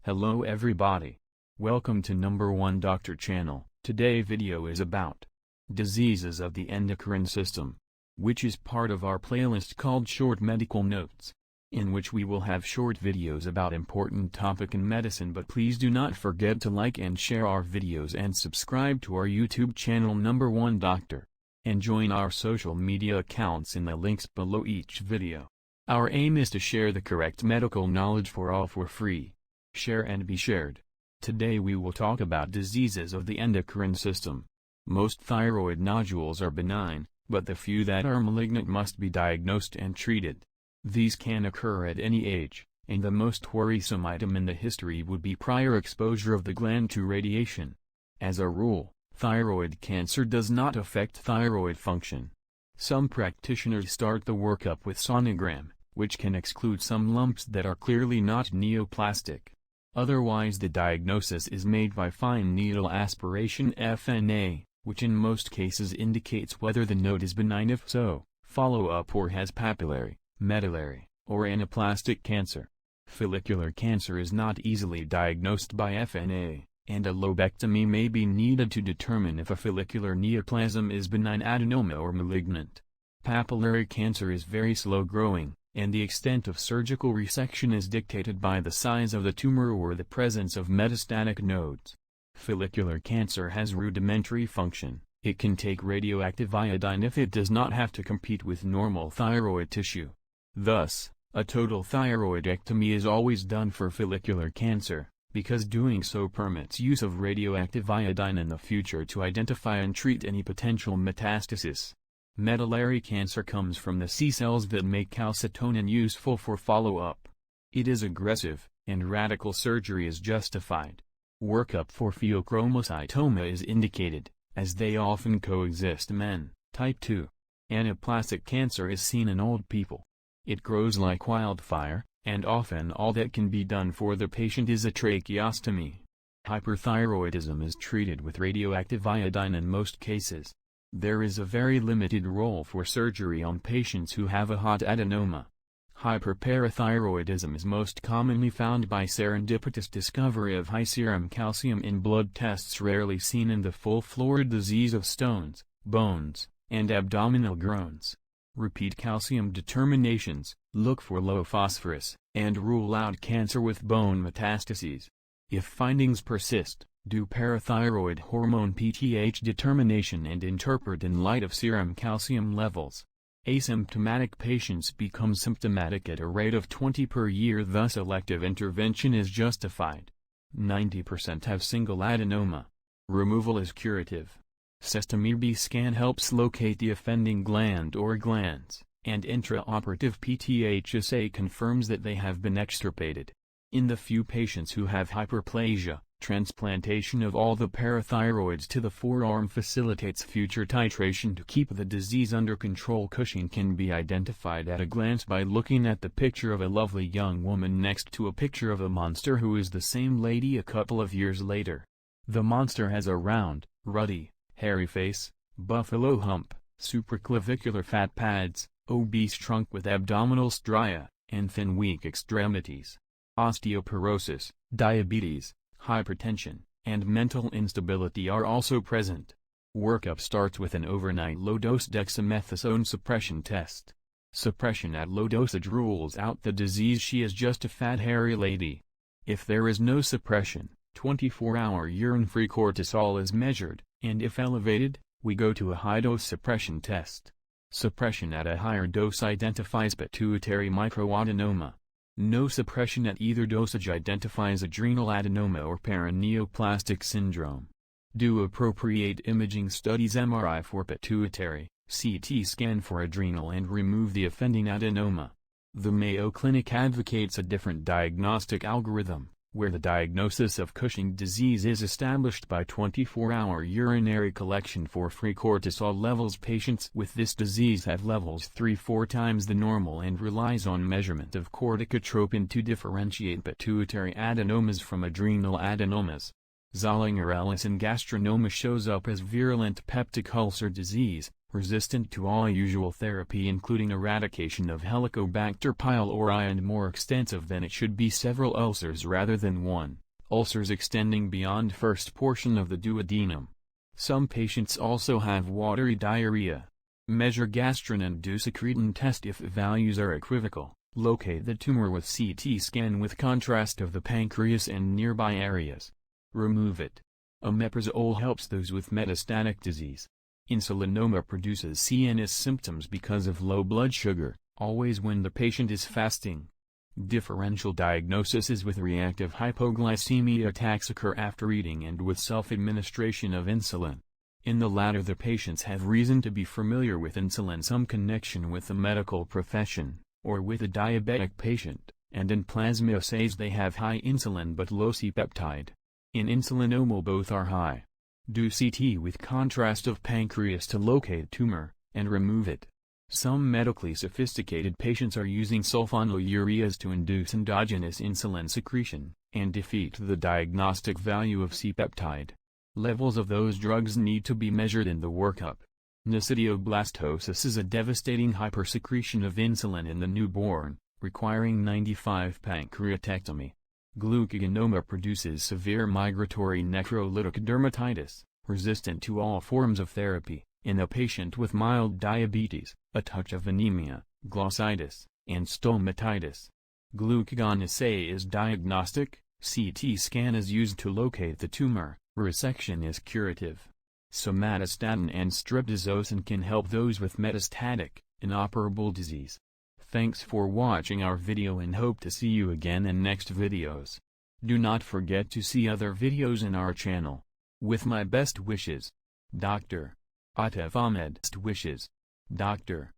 Hello everybody. Welcome to Number 1 Doctor channel. Today video is about diseases of the endocrine system, which is part of our playlist called Short Medical Notes, in which we will have short videos about important topic in medicine. But please do not forget to like and share our videos and subscribe to our YouTube channel Number 1 Doctor, and join our social media accounts in the links below each video. Our aim is to share the correct medical knowledge for all for free. Share and be shared. Today we will talk about diseases of the endocrine system. Most thyroid nodules are benign, but the few that are malignant must be diagnosed and treated. These can occur at any age, and the most worrisome item in the history would be prior exposure of the gland to radiation. As a rule, thyroid cancer does not affect thyroid function. Some practitioners start the workup with sonogram, which can exclude some lumps that are clearly not neoplastic. Otherwise the diagnosis is made by fine needle aspiration FNA, which in most cases indicates whether the node is benign, if so, follow-up, or has papillary, medullary, or anaplastic cancer. Follicular cancer is not easily diagnosed by FNA, and a lobectomy may be needed to determine if a follicular neoplasm is benign adenoma or malignant. Papillary cancer is very slow-growing, and the extent of surgical resection is dictated by the size of the tumor or the presence of metastatic nodes. Follicular cancer has rudimentary function. It can take radioactive iodine if it does not have to compete with normal thyroid tissue. Thus, a total thyroidectomy is always done for follicular cancer, because doing so permits use of radioactive iodine in the future to identify and treat any potential metastasis. Medullary cancer comes from the C cells that make calcitonin useful for follow-up. It is aggressive, and radical surgery is justified. Workup for pheochromocytoma is indicated, as they often coexist. Men. Type 2. Anaplastic cancer is seen in old people. It grows like wildfire, and often all that can be done for the patient is a tracheostomy. Hyperthyroidism is treated with radioactive iodine in most cases. There is a very limited role for surgery on patients who have a hot adenoma. Hyperparathyroidism is most commonly found by serendipitous discovery of high serum calcium in blood tests rarely seen in the full florid disease of stones, bones, and abdominal groans. Repeat calcium determinations, look for low phosphorus, and rule out cancer with bone metastases. If findings persist, do parathyroid hormone PTH determination and interpret in light of serum calcium levels. Asymptomatic patients become symptomatic at a rate of 20 per year, thus elective intervention is justified. 90% have single adenoma. Removal is curative. Sestamier B scan helps locate the offending gland or glands, and intraoperative PTH assay confirms that they have been extirpated. In the few patients who have hyperplasia, transplantation of all the parathyroids to the forearm facilitates future titration to keep the disease under control. Cushing can be identified at a glance by looking at the picture of a lovely young woman next to a picture of a monster who is the same lady a couple of years later. The monster has a round, ruddy, hairy face, buffalo hump, supraclavicular fat pads, obese trunk with abdominal stria, and thin weak extremities. Osteoporosis, diabetes, hypertension, and mental instability are also present. Workup starts with an overnight low-dose dexamethasone suppression test. Suppression at low dosage rules out the disease. She is just a fat hairy lady. If there is no suppression, 24-hour urine-free cortisol is measured, and if elevated, we go to a high-dose suppression test. Suppression at a higher dose identifies pituitary microadenoma. No suppression at either dosage identifies adrenal adenoma or paraneoplastic syndrome. Do appropriate imaging studies: MRI for pituitary, CT scan for adrenal, and remove the offending adenoma. The Mayo Clinic advocates a different diagnostic algorithm, where the diagnosis of Cushing disease is established by 24-hour urinary collection for free cortisol levels. Patients with this disease have levels 3-4 times the normal and relies on measurement of corticotropin to differentiate pituitary adenomas from adrenal adenomas. Zollinger-Ellison gastrinoma shows up as virulent peptic ulcer disease, resistant to all usual therapy including eradication of Helicobacter pylori and more extensive than it should be several ulcers rather than one, ulcers extending beyond first portion of the duodenum. Some patients also have watery diarrhea. Measure gastrin and do secretin test if values are equivocal. Locate the tumor with CT scan with contrast of the pancreas and nearby areas. Remove it. Omeprazole helps those with metastatic disease. Insulinoma produces CNS symptoms because of low blood sugar, always when the patient is fasting. Differential diagnosis is with reactive hypoglycemia attacks occur after eating and with self-administration of insulin. In the latter the patients have reason to be familiar with insulin, some connection with the medical profession, or with a diabetic patient, and in plasma assays they have high insulin but low C-peptide. In insulinoma both are high. Do CT with contrast of pancreas to locate tumor, and remove it. Some medically sophisticated patients are using sulfonylureas to induce endogenous insulin secretion, and defeat the diagnostic value of C-peptide. Levels of those drugs need to be measured in the workup. Nisidioblastosis is a devastating hypersecretion of insulin in the newborn, requiring 95 pancreatectomy. Glucagonoma produces severe migratory necrolytic dermatitis, resistant to all forms of therapy, in a patient with mild diabetes, a touch of anemia, glossitis, and stomatitis. Glucagon assay is diagnostic, CT scan is used to locate the tumor, resection is curative. Somatostatin and streptozocin can help those with metastatic, inoperable disease. Thanks for watching our video and hope to see you again in next videos. Do not forget to see other videos in our channel. With my best wishes, Dr. Atef Ahmed. Best wishes, Dr.